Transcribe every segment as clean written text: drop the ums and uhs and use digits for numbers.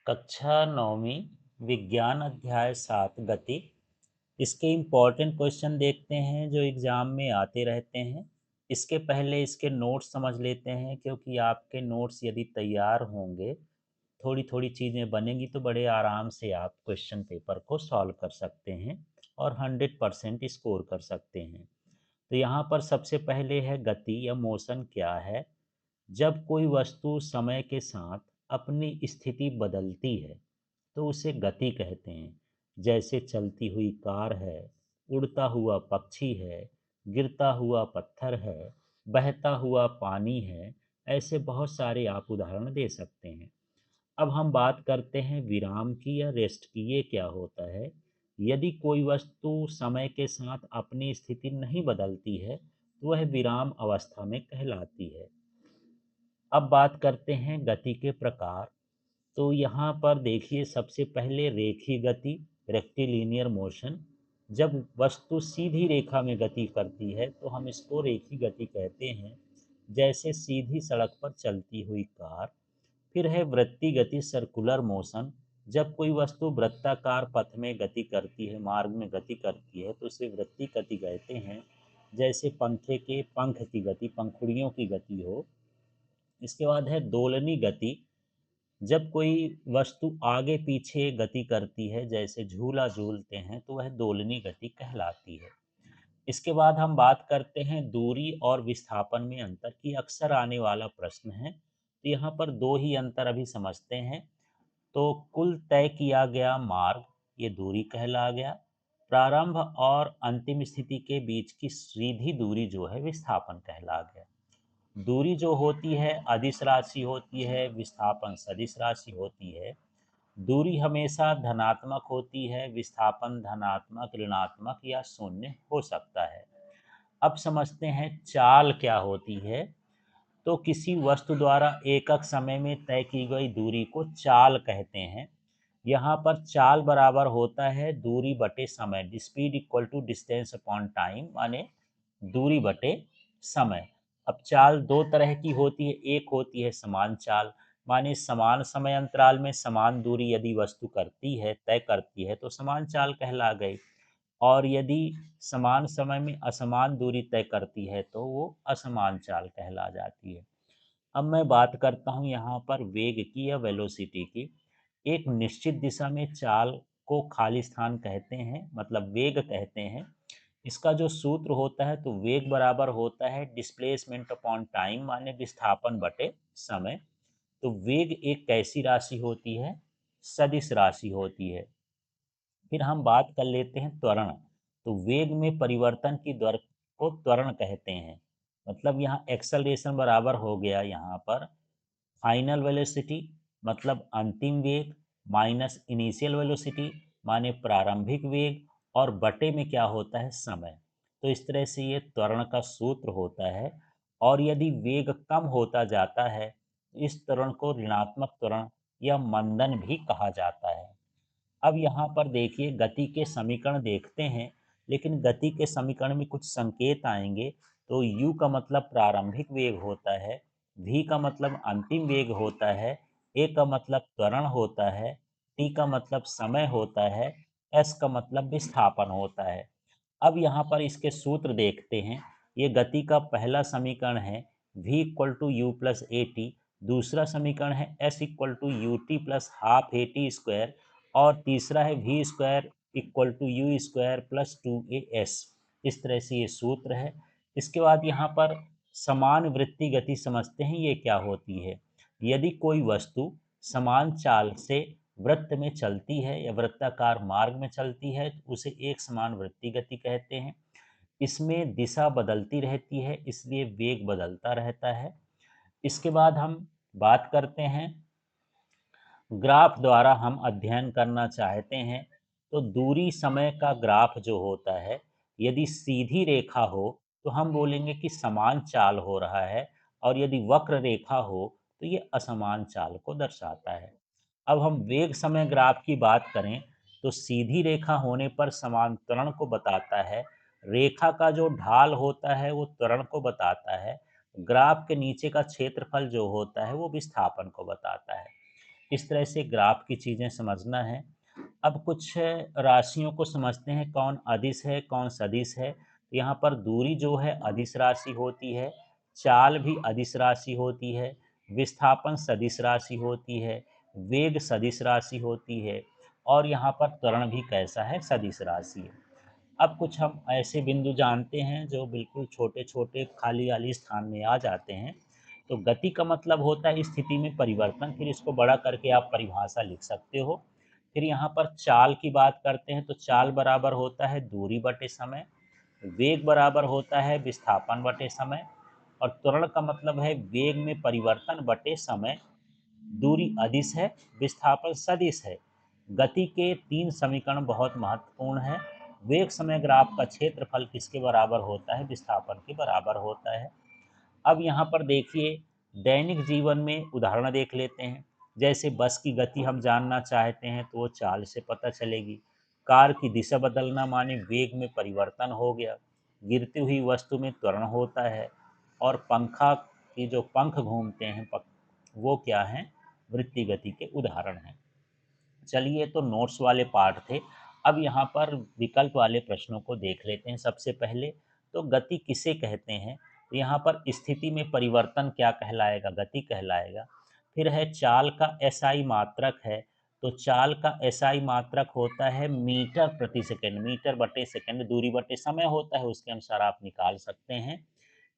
कक्षा 9वीं विज्ञान अध्याय 7 गति। इसके इम्पोर्टेंट क्वेश्चन देखते हैं जो एग्ज़ाम में आते रहते हैं। इसके पहले इसके नोट्स समझ लेते हैं, क्योंकि आपके नोट्स यदि तैयार होंगे, थोड़ी थोड़ी चीज़ें बनेंगी तो बड़े आराम से आप क्वेश्चन पेपर को सॉल्व कर सकते हैं और 100% स्कोर कर सकते हैं। तो यहाँ पर सबसे पहले है गति या मोशन क्या है। जब कोई वस्तु समय के साथ अपनी स्थिति बदलती है तो उसे गति कहते हैं। जैसे चलती हुई कार है, उड़ता हुआ पक्षी है, गिरता हुआ पत्थर है, बहता हुआ पानी है। ऐसे बहुत सारे आप उदाहरण दे सकते हैं। अब हम बात करते हैं विराम की या रेस्ट की। ये क्या होता है? यदि कोई वस्तु समय के साथ अपनी स्थिति नहीं बदलती है तो वह विराम अवस्था में कहलाती है। अब बात करते हैं गति के प्रकार। तो यहाँ पर देखिए, सबसे पहले रेखीय गति, रेक्टिलिनियर मोशन। जब वस्तु सीधी रेखा में गति करती है तो हम इसको रेखीय गति कहते हैं, जैसे सीधी सड़क पर चलती हुई कार। फिर है वृत्तीय गति, सर्कुलर मोशन। जब कोई वस्तु वृत्ताकार पथ में गति करती है, मार्ग में गति करती है, तो उसे वृत्तीय गति कहते हैं। जैसे पंखे के पंख की गति, पंखुड़ियों की गति हो। इसके बाद है दोलनी गति। जब कोई वस्तु आगे पीछे गति करती है, जैसे झूला झूलते हैं, तो वह दोलनी गति कहलाती है। इसके बाद हम बात करते हैं दूरी और विस्थापन में अंतर की। अक्सर आने वाला प्रश्न है, तो यहाँ पर दो ही अंतर अभी समझते हैं। तो कुल तय किया गया मार्ग, ये दूरी कहला गया। प्रारंभ और अंतिम स्थिति के बीच की सीधी दूरी जो है विस्थापन कहला गया। दूरी जो होती है अदिश राशि होती है, विस्थापन सदिश राशि होती है। दूरी हमेशा धनात्मक होती है, विस्थापन धनात्मक, ऋणात्मक या शून्य हो सकता है। अब समझते हैं चाल क्या होती है। तो किसी वस्तु द्वारा एकक समय में तय की गई दूरी को चाल कहते हैं। यहाँ पर चाल बराबर होता है दूरी बटे समय, speed equal to distance upon time, माने दूरी बटे समय। अब चाल दो तरह की होती है। एक होती है समान चाल, माने समान समय अंतराल में समान दूरी यदि वस्तु करती है, तय करती है, तो समान चाल कहला गई। और यदि समान समय में असमान दूरी तय करती है तो वो असमान चाल कहला जाती है। अब मैं बात करता हूँ यहाँ पर वेग की या वेलोसिटी की। एक निश्चित दिशा में चाल को खाली स्थान कहते हैं, मतलब वेग कहते हैं। इसका जो सूत्र होता है, तो वेग बराबर होता है डिस्प्लेसमेंट अपॉन टाइम, माने विस्थापन बटे समय। तो वेग एक कैसी राशि होती है? सदिश राशि होती है। फिर हम बात कर लेते हैं त्वरण। तो वेग में परिवर्तन की दर को त्वरण कहते हैं। मतलब यहाँ एक्सेलरेशन बराबर हो गया यहाँ पर फाइनल वेलोसिटी, मतलब अंतिम वेग, माइनस इनिशियल वेलोसिटी माने प्रारंभिक वेग, और बटे में क्या होता है? समय। तो इस तरह से ये त्वरण का सूत्र होता है। और यदि वेग कम होता जाता है तो इस त्वरण को ऋणात्मक त्वरण या मंदन भी कहा जाता है। अब यहाँ पर देखिए, गति के समीकरण देखते हैं, लेकिन गति के समीकरण में कुछ संकेत आएंगे। तो u का मतलब प्रारंभिक वेग होता है, v का मतलब अंतिम वेग होता है, a का मतलब त्वरण होता है, t का मतलब समय होता है, s का मतलब विस्थापन होता है। अब यहाँ पर इसके सूत्र देखते हैं। ये गति का पहला समीकरण है, v equal to U plus A T. दूसरा समीकरण है s equal to U T plus half A T square. और तीसरा है V square equal to U square plus 2as। इस तरह से ये सूत्र है। इसके बाद यहाँ पर समान वृत्तीय गति समझते हैं, ये क्या होती है। यदि कोई वस्तु समान चाल से वृत्त में चलती है या वृत्ताकार मार्ग में चलती है तो उसे एक समान वृत्तीय गति कहते हैं। इसमें दिशा बदलती रहती है, इसलिए वेग बदलता रहता है। इसके बाद हम बात करते हैं ग्राफ द्वारा हम अध्ययन करना चाहते हैं। तो दूरी समय का ग्राफ जो होता है, यदि सीधी रेखा हो तो हम बोलेंगे कि समान चाल हो रहा है, और यदि वक्र रेखा हो तो ये असमान चाल को दर्शाता है। अब हम वेग समय ग्राफ की बात करें, तो सीधी रेखा होने पर समान त्वरण को बताता है। रेखा का जो ढाल होता है वो त्वरण को बताता है। ग्राफ के नीचे का क्षेत्रफल जो होता है वो विस्थापन को बताता है। इस तरह से ग्राफ की चीज़ें समझना है। अब कुछ राशियों को समझते हैं, कौन अदिश है, कौन सदिश है। तो यहाँ पर दूरी जो है अदिश राशि होती है, चाल भी अदिश राशि होती है, विस्थापन सदिश राशि होती है, वेग सदिश राशि होती है, और यहाँ पर त्वरण भी कैसा है, सदिश राशि है। अब कुछ हम ऐसे बिंदु जानते हैं जो बिल्कुल छोटे-छोटे खाली-खाली स्थान में आ जाते हैं। तो गति का मतलब होता है स्थिति में परिवर्तन, फिर इसको बड़ा करके आप परिभाषा लिख सकते हो। फिर यहाँ पर चाल की बात करते हैं, तो चाल बराबर होता है दूरी बटे समय, वेग बराबर होता है विस्थापन बटे समय, और त्वरण का मतलब है वेग में परिवर्तन बटे समय। दूरी अदिश है, विस्थापन सदिश है। गति के 3 समीकरण बहुत महत्वपूर्ण हैं। वेग समय ग्राफ का क्षेत्रफल किसके बराबर होता है, विस्थापन के बराबर होता है। अब यहाँ पर देखिए, दैनिक जीवन में उदाहरण देख लेते हैं। जैसे बस की गति हम जानना चाहते हैं तो वो चाल से पता चलेगी। कार की दिशा बदलना माने वेग में परिवर्तन हो गया। गिरती हुई वस्तु में त्वरण होता है। और पंखा की जो पंख घूमते हैं वो क्या हैं, वृत्ति गति के उदाहरण हैं। चलिए, तो नोट्स वाले पार्ट थे। अब यहाँ पर विकल्प वाले प्रश्नों को देख लेते हैं। सबसे पहले तो गति किसे कहते हैं, तो यहाँ पर स्थिति में परिवर्तन क्या कहलाएगा, गति कहलाएगा। फिर है चाल का एसआई मात्रक है, तो चाल का एसआई मात्रक होता है मीटर प्रति सेकंड, मीटर बटे सेकंड, दूरी बटे समय होता है, उसके अनुसार आप निकाल सकते हैं।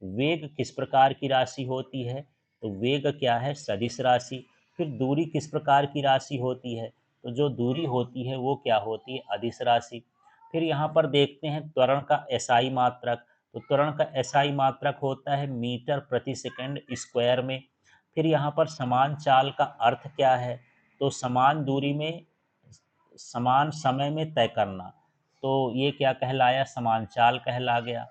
वेग किस प्रकार की राशि होती है, तो वेग क्या है, सदिश राशि। फिर दूरी किस प्रकार की राशि होती है, तो जो दूरी होती है वो क्या होती है, अदिश राशि। फिर यहाँ पर देखते हैं त्वरण का एसआई मात्रक, तो त्वरण का एसआई मात्रक होता है मीटर प्रति सेकंड स्क्वायर में। फिर यहाँ पर समान चाल का अर्थ क्या है, तो समान दूरी में समान समय में तय करना, तो ये क्या कहलाया, समान चाल कहला गया।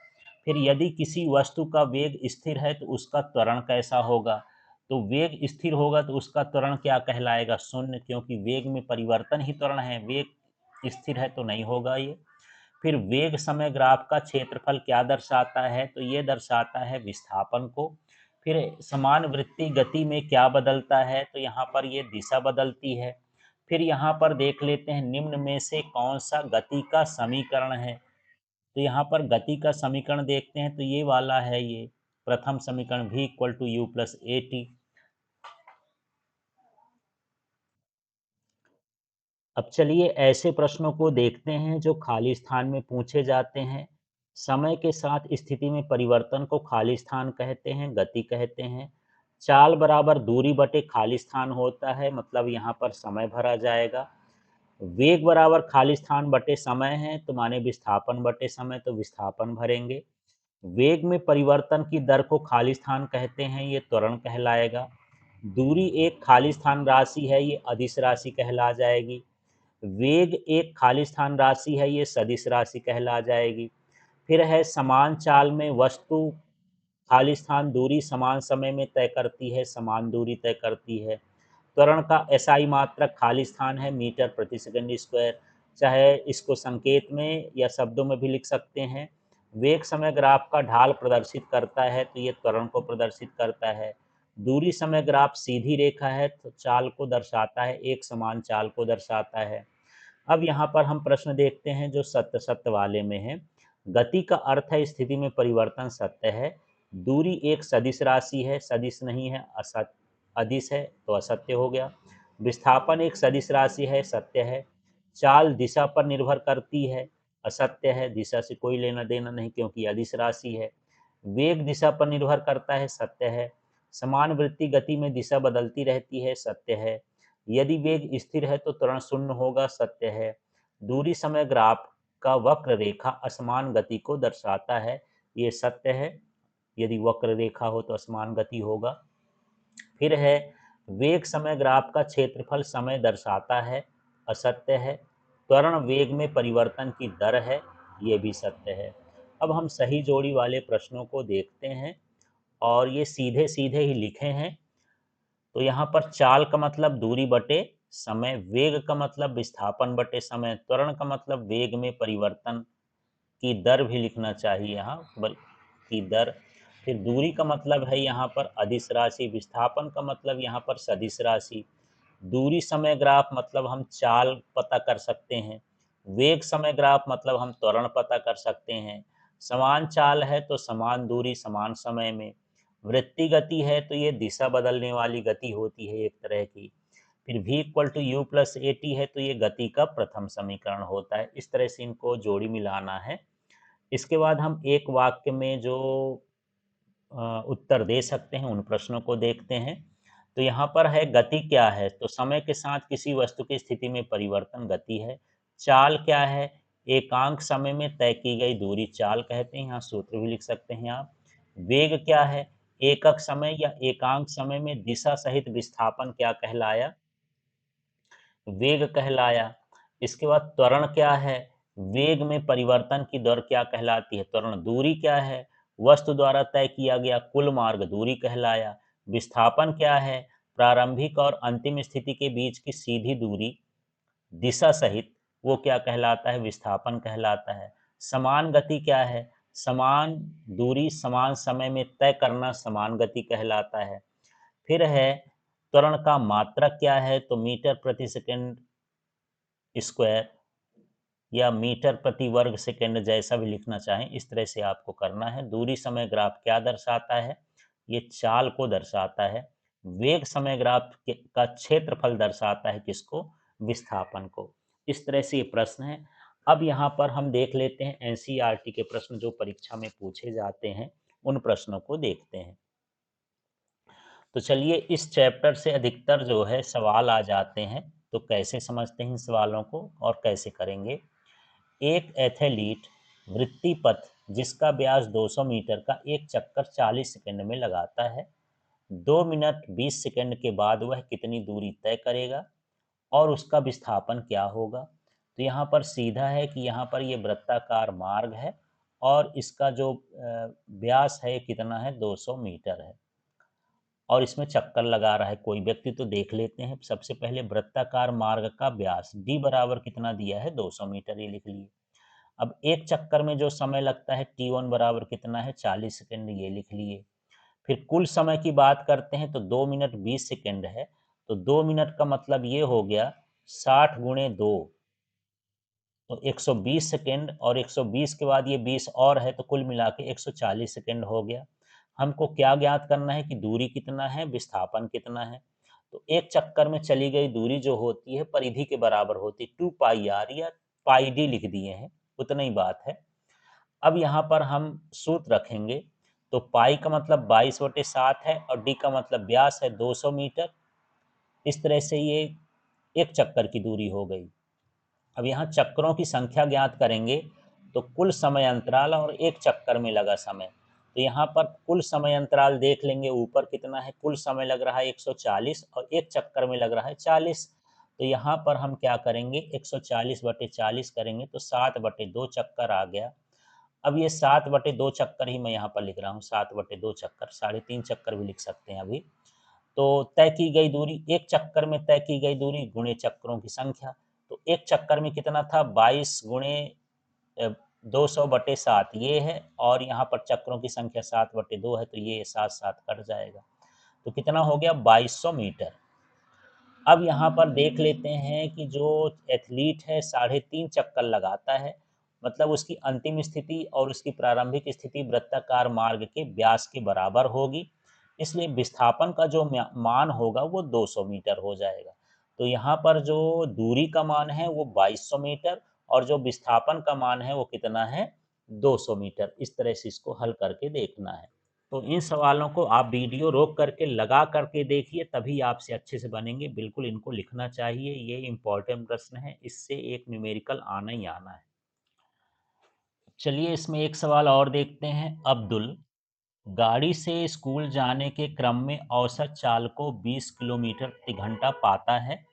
फिर यदि किसी वस्तु का वेग स्थिर है तो उसका त्वरण कैसा होगा, तो वेग स्थिर होगा तो उसका त्वरण क्या कहलाएगा, शून्य, क्योंकि वेग में परिवर्तन ही त्वरण है, वेग स्थिर है तो नहीं होगा ये। फिर वेग समय ग्राफ का क्षेत्रफल क्या दर्शाता है, तो ये दर्शाता है विस्थापन को। फिर समान वृत्ति गति में क्या बदलता है, तो यहाँ पर ये दिशा बदलती है। फिर यहाँ पर देख लेते हैं निम्न में से कौन सा गति का समीकरण है, तो यहाँ पर गति का समीकरण देखते हैं तो ये वाला है, ये प्रथम समीकरण v equal to U plus A T. अब चलिए ऐसे प्रश्नों को देखते हैं जो खाली स्थान में पूछे जाते हैं। समय के साथ स्थिति में परिवर्तन को खाली स्थान कहते हैं, गति कहते हैं। चाल बराबर दूरी बटे खाली स्थान होता है, मतलब यहाँ पर समय भरा जाएगा। वेग बराबर खाली स्थान बटे समय है, तो माने विस्थापन बटे समय, तो विस्थापन भरेंगे। वेग में परिवर्तन की दर को खाली स्थान कहते हैं, ये त्वरण कहलाएगा। दूरी एक खाली स्थान राशि है, ये अदिश राशि कहला जाएगी। वेग एक खाली स्थान राशि है, ये सदिश राशि कहला जाएगी। फिर है समान चाल में वस्तु खाली स्थान दूरी समान समय में तय करती है, समान दूरी तय करती है। त्वरण का एसआई मात्रक खाली स्थान है, मीटर प्रति सेकंड स्क्वायर, चाहे इसको संकेत में या शब्दों में भी लिख सकते हैं। वेग समय ग्राफ का ढाल प्रदर्शित करता है, तो ये त्वरण को प्रदर्शित करता है। दूरी समय ग्राफ सीधी रेखा है, तो चाल को दर्शाता है, एक समान चाल को दर्शाता है। अब यहाँ पर हम प्रश्न देखते हैं जो सत्य सत्य वाले में है। गति का अर्थ है स्थिति में परिवर्तन, सत्य है। दूरी एक सदिश राशि है, सदिश नहीं है, असत अदिश है तो असत्य हो गया। विस्थापन एक सदिश राशि है, सत्य है। चाल दिशा पर निर्भर करती है, असत्य है, दिशा से कोई लेना देना नहीं क्योंकि अदिश राशि है। वेग दिशा पर निर्भर करता है, सत्य है। समान वृत्ति गति में दिशा बदलती रहती है, सत्य है। यदि वेग स्थिर है तो त्वरण शून्य होगा, सत्य है। दूरी समय ग्राफ का वक्र रेखा असमान गति को दर्शाता है, ये सत्य है। यदि वक्र रेखा हो तो असमान गति होगा। फिर है वेग समय ग्राफ का क्षेत्रफल समय दर्शाता है, असत्य है। त्वरण वेग में परिवर्तन की दर है, ये भी सत्य है। अब हम सही जोड़ी वाले प्रश्नों को देखते हैं और ये सीधे सीधे ही लिखे हैं। तो यहाँ पर चाल का मतलब दूरी बटे समय, वेग का मतलब विस्थापन बटे समय, त्वरण का मतलब वेग में परिवर्तन की दर भी लिखना चाहिए यहाँ, बल की दर। फिर दूरी का मतलब है यहाँ पर अदिश राशि, विस्थापन का मतलब यहाँ पर सदिश राशि। दूरी समय ग्राफ मतलब हम चाल पता कर सकते हैं। वेग समय ग्राफ मतलब हम त्वरण पता कर सकते हैं। समान चाल है तो समान दूरी समान समय में। वृत्ति गति है तो ये दिशा बदलने वाली गति होती है एक तरह की। फिर v equal to U plus A T है तो ये गति का प्रथम समीकरण होता है। इस तरह से इनको जोड़ी मिलाना है। इसके बाद हम एक वाक्य में जो उत्तर दे सकते हैं उन प्रश्नों को देखते हैं। तो यहाँ पर है गति क्या है, तो समय के साथ किसी वस्तु की स्थिति में परिवर्तन गति है। चाल क्या है, एकांक समय में तय की गई दूरी चाल कहते हैं, यहाँ सूत्र भी लिख सकते हैं आप। वेग क्या है, एकक समय या एकांक समय में दिशा सहित विस्थापन क्या कहलाया, वेग कहलाया। इसके बाद त्वरण क्या है, वेग में परिवर्तन की दर क्या कहलाती है, त्वरण। दूरी क्या है, वस्तु द्वारा तय किया गया कुल मार्ग दूरी कहलाया। विस्थापन क्या है, प्रारंभिक और अंतिम स्थिति के बीच की सीधी दूरी दिशा सहित, वो क्या कहलाता है, विस्थापन कहलाता है। समान गति क्या है, समान दूरी समान समय में तय करना समान गति कहलाता है। फिर है त्वरण का मात्रक क्या है, तो मीटर प्रति सेकंड स्क्वायर या मीटर प्रति वर्ग सेकंड, जैसा भी लिखना चाहें इस तरह से आपको करना है। दूरी समय ग्राफ क्या दर्शाता है, ये चाल को दर्शाता है। वेग समय ग्राफ का क्षेत्रफल दर्शाता है किसको, विस्थापन को। इस तरह से ये प्रश्न है। अब यहाँ पर हम देख लेते हैं एनसीईआरटी के प्रश्न जो परीक्षा में पूछे जाते हैं, उन प्रश्नों को देखते हैं। तो चलिए इस चैप्टर से अधिकतर जो है सवाल आ जाते हैं, तो कैसे समझते हैं इन सवालों को और कैसे करेंगे। एक एथलीट वृत्ति पथ जिसका व्यास 200 मीटर का एक चक्कर 40 सेकंड में लगाता है, 2 मिनट 20 सेकंड के बाद वह कितनी दूरी तय करेगा और उसका विस्थापन क्या होगा। तो यहाँ पर सीधा है कि यहाँ पर ये वृत्ताकार मार्ग है और इसका जो व्यास है कितना है, 200 मीटर है और इसमें चक्कर लगा रहा है कोई व्यक्ति। तो देख लेते हैं सबसे पहले वृत्ताकार मार्ग का व्यास d बराबर कितना दिया है, 200 मीटर, ये लिख लिए। अब एक चक्कर में जो समय लगता है t1 बराबर कितना है, 40 सेकंड, ये लिख लिए। फिर कुल समय की बात करते हैं तो 2 मिनट 20 सेकंड है, तो 2 मिनट का मतलब ये हो गया 60 गुणे 2, तो 120 सेकंड, और 120 के बाद ये 20 और है तो कुल मिला के 140 सेकंड हो गया। हमको क्या ज्ञात करना है कि दूरी कितना है, विस्थापन कितना है। तो एक चक्कर में चली गई दूरी जो होती है परिधि के बराबर होती है 2πr या पाई डी लिख दिए हैं, उतना ही बात है। अब यहाँ पर हम सूत्र रखेंगे, तो पाई का मतलब 22/7 है और डी का मतलब व्यास है 200 मीटर। इस तरह से ये एक चक्कर की दूरी हो गई। अब यहाँ चक्रों की संख्या ज्ञात करेंगे, तो कुल समय अंतराल और एक चक्कर में लगा समय। तो यहाँ पर कुल समय अंतराल देख लेंगे, ऊपर कितना है, कुल समय लग रहा है 140 और एक चक्कर में लग रहा है 40। तो यहाँ पर हम क्या करेंगे, 140/40 करेंगे तो 7/2 चक्कर आ गया। अब ये 7/2 चक्कर ही मैं यहाँ पर लिख रहा हूँ, 7/2 चक्कर, 3.5 चक्कर भी लिख सकते हैं अभी। तो तय की गई दूरी, एक चक्कर में तय की गई दूरी गुणे चक्रों की संख्या। तो एक चक्कर में कितना था, 22 गुणे 200/7 ये है, और यहाँ पर चक्रों की संख्या 7/2 है, तो ये 7 कट जाएगा, तो कितना हो गया, 2200 मीटर। अब यहाँ पर देख लेते हैं कि जो एथलीट है 3.5 चक्कर लगाता है, मतलब उसकी अंतिम स्थिति और उसकी प्रारंभिक स्थिति वृत्ताकार मार्ग के व्यास के बराबर होगी, इसलिए विस्थापन का जो मान होगा वो 200 मीटर हो जाएगा। तो यहाँ पर जो दूरी का मान है वो 2200 मीटर और जो विस्थापन का मान है वो कितना है, 200 मीटर। इस तरह से इसको हल करके देखना है। तो इन सवालों को आप वीडियो रोक करके लगा करके देखिए, तभी आपसे अच्छे से बनेंगे। बिल्कुल इनको लिखना चाहिए, ये इम्पोर्टेंट प्रश्न है, इससे एक न्यूमेरिकल आना ही आना है। चलिए इसमें एक सवाल और देखते हैं। अब्दुल गाड़ी से स्कूल जाने के क्रम में औसत चाल को 20 किलोमीटर प्रति घंटा पाता है।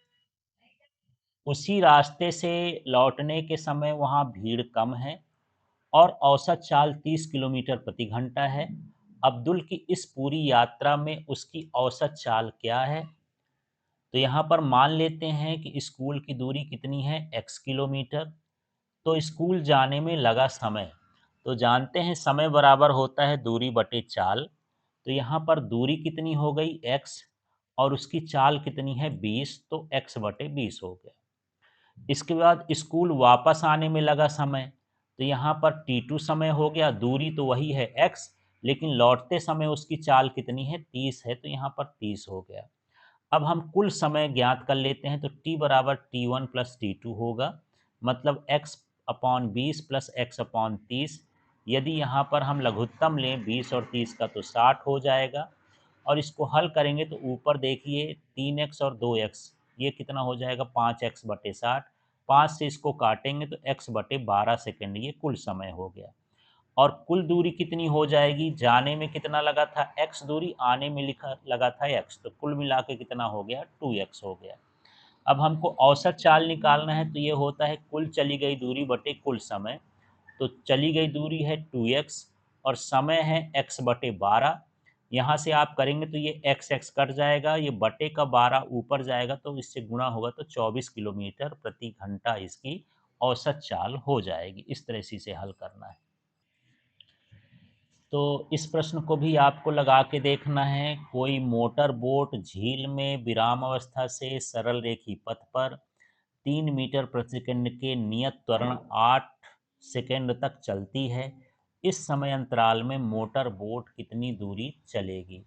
उसी रास्ते से लौटने के समय वहाँ भीड़ कम है और औसत चाल 30 किलोमीटर प्रति घंटा है। अब्दुल की इस पूरी यात्रा में उसकी औसत चाल क्या है। तो यहाँ पर मान लेते हैं कि स्कूल की दूरी कितनी है, x किलोमीटर। तो स्कूल जाने में लगा समय, तो जानते हैं समय बराबर होता है दूरी बटे चाल। तो यहाँ पर दूरी कितनी हो गई, x, और उसकी चाल कितनी है 20, तो x/20 हो गया। इसके बाद स्कूल वापस आने में लगा समय, तो यहाँ पर t2 समय हो गया, दूरी तो वही है x, लेकिन लौटते समय उसकी चाल कितनी है 30 है, तो यहाँ पर 30 हो गया। अब हम कुल समय ज्ञात कर लेते हैं, तो t बराबर t1 प्लस t2 होगा, मतलब x/20 प्लस x/30। यदि यहाँ पर हम लघुत्तम लें 20 और 30 का, तो 60 हो जाएगा। और इसको हल करेंगे तो ऊपर देखिए 3x और 2x, ये कितना हो जाएगा 5x/60। 5 से इसको काटेंगे तो x/12 सेकेंड, ये कुल समय हो गया। और कुल दूरी कितनी हो जाएगी, जाने में कितना लगा था x दूरी, आने में लिखा लगा था x, तो कुल मिला के कितना हो गया 2x हो गया। अब हमको औसत चाल निकालना है, तो ये होता है कुल चली गई दूरी बटे कुल समय। तो चली गई दूरी है 2x और समय है x/12। यहाँ से आप करेंगे तो ये x कट जाएगा, ये बटे का 12 ऊपर जाएगा, तो इससे गुणा होगा, तो 24 किलोमीटर प्रति घंटा इसकी औसत चाल हो जाएगी। इस तरह से इसे हल करना है। तो इस प्रश्न को भी आपको लगा के देखना है। कोई मोटर बोट झील में विराम अवस्था से सरल रेखी पथ पर 3 मीटर प्रति सेकंड के नियत त्वरण 8 सेकंड तक चलती है। इस समय अंतराल में मोटर बोट कितनी दूरी चलेगी?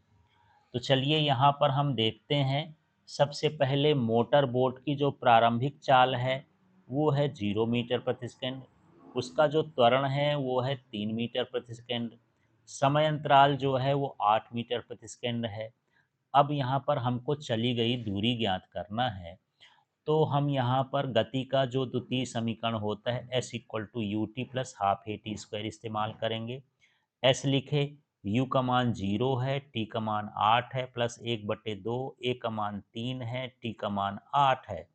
तो चलिए यहाँ पर हम देखते हैं। सबसे पहले मोटर बोट की जो प्रारंभिक चाल है वो है 0 मीटर प्रति सेकंड। उसका जो त्वरण है वो है 3 मीटर प्रति सेकंड। समय अंतराल जो है वो 8 मीटर प्रति सेकंड है। अब यहाँ पर हमको चली गई दूरी ज्ञात करना है। तो हम यहाँ पर गति का जो द्वितीय समीकरण होता है S equal to U T plus half A T square इस्तेमाल करेंगे। एस लिखे, यू का मान 0 है, टी का मान 8 है, प्लस 1/2, ए का मान 3 है, टी का मान 8 है।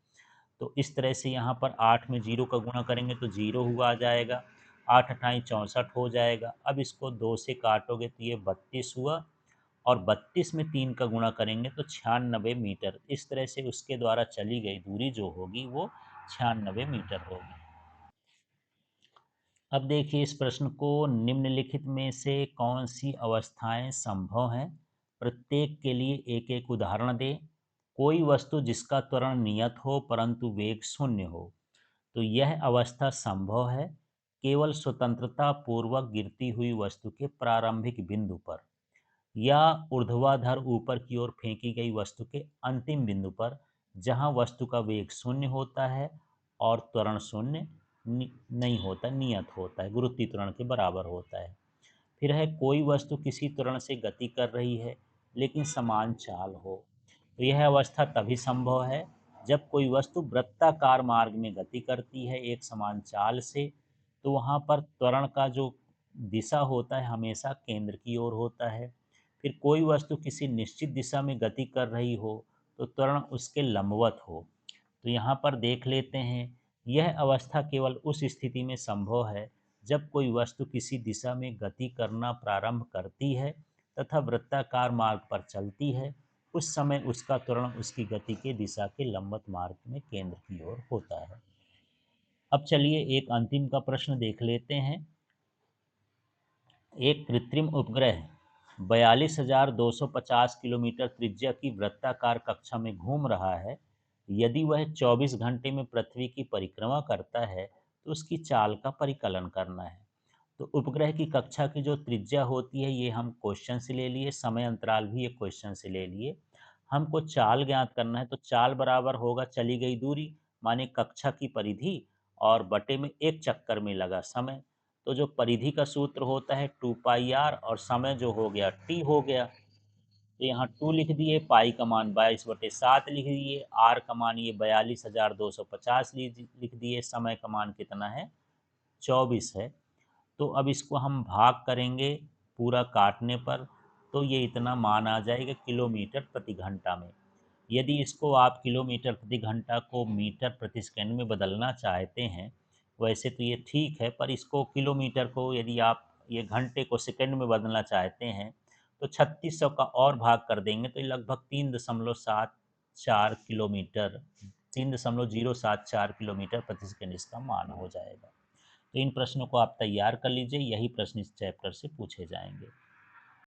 तो इस तरह से यहाँ पर 8 में 0 का गुणा करेंगे तो 0 हुआ आ जाएगा। 8 अठाई 64 हो जाएगा। अब इसको 2 से काटोगे तो ये 32 हुआ, और 32 में 3 का गुणा करेंगे तो 96 मीटर। इस तरह से उसके द्वारा चली गई दूरी जो होगी वो 96 मीटर होगी। अब देखिए इस प्रश्न को, निम्नलिखित में से कौन सी अवस्थाएं संभव हैं? प्रत्येक के लिए एक एक उदाहरण दें। कोई वस्तु जिसका त्वरण नियत हो परंतु वेग शून्य हो, तो यह अवस्था संभव है केवल स्वतंत्रता पूर्वक गिरती हुई वस्तु के प्रारंभिक बिंदु पर, या ऊर्ध्वाधर ऊपर की ओर फेंकी गई वस्तु के अंतिम बिंदु पर, जहां वस्तु का वेग शून्य होता है और त्वरण शून्य नहीं होता, नियत होता है, गुरुत्वीय त्वरण के बराबर होता है। फिर है कोई वस्तु किसी त्वरण से गति कर रही है लेकिन समान चाल हो, तो यह अवस्था तभी संभव है जब कोई वस्तु वृत्ताकार मार्ग में गति करती है एक समान चाल से। तो वहाँ पर त्वरण का जो दिशा होता है हमेशा केंद्र की ओर होता है। फिर कोई वस्तु किसी निश्चित दिशा में गति कर रही हो तो त्वरण उसके लंबवत हो। तो यहाँ पर देख लेते हैं, यह अवस्था केवल उस स्थिति में संभव है जब कोई वस्तु किसी दिशा में गति करना प्रारंभ करती है तथा वृत्ताकार मार्ग पर चलती है। उस समय उसका त्वरण उसकी गति के दिशा के लंबवत मार्ग में केंद्र की ओर होता है। अब चलिए एक अंतिम का प्रश्न देख लेते हैं। एक कृत्रिम उपग्रह 42,250 किलोमीटर त्रिज्या की वृत्ताकार कक्षा में घूम रहा है। यदि वह 24 घंटे में पृथ्वी की परिक्रमा करता है तो उसकी चाल का परिकलन करना है। तो उपग्रह की कक्षा की जो त्रिज्या होती है ये हम क्वेश्चन से ले लिए, समय अंतराल भी एक क्वेश्चन से ले लिए। हमको चाल ज्ञात करना है, तो चाल बराबर होगा चली गई दूरी माने कक्षा की परिधि और बटे में एक चक्कर में लगा समय। तो जो परिधि का सूत्र होता है 2πr और समय जो हो गया t हो गया। तो यहाँ 2 लिख दिए, पाई का मान 22/7 लिख दिए, आर का मान ये 42,250 लिख दिए, समय का मान कितना है 24 है। तो अब इसको हम भाग करेंगे पूरा काटने पर, तो ये इतना मान आ जाएगा किलोमीटर प्रति घंटा में। यदि इसको आप किलोमीटर प्रति घंटा को मीटर प्रति सेकंड में बदलना चाहते हैं, वैसे तो ये ठीक है, पर इसको किलोमीटर को यदि आप ये घंटे को सेकंड में बदलना चाहते हैं तो 3600 का और भाग कर देंगे तो ये लगभग 3.74 किलोमीटर, 3.074 किलोमीटर प्रति सेकंड इसका मान हो जाएगा। तो इन प्रश्नों को आप तैयार कर लीजिए, यही प्रश्न इस चैप्टर से पूछे जाएंगे।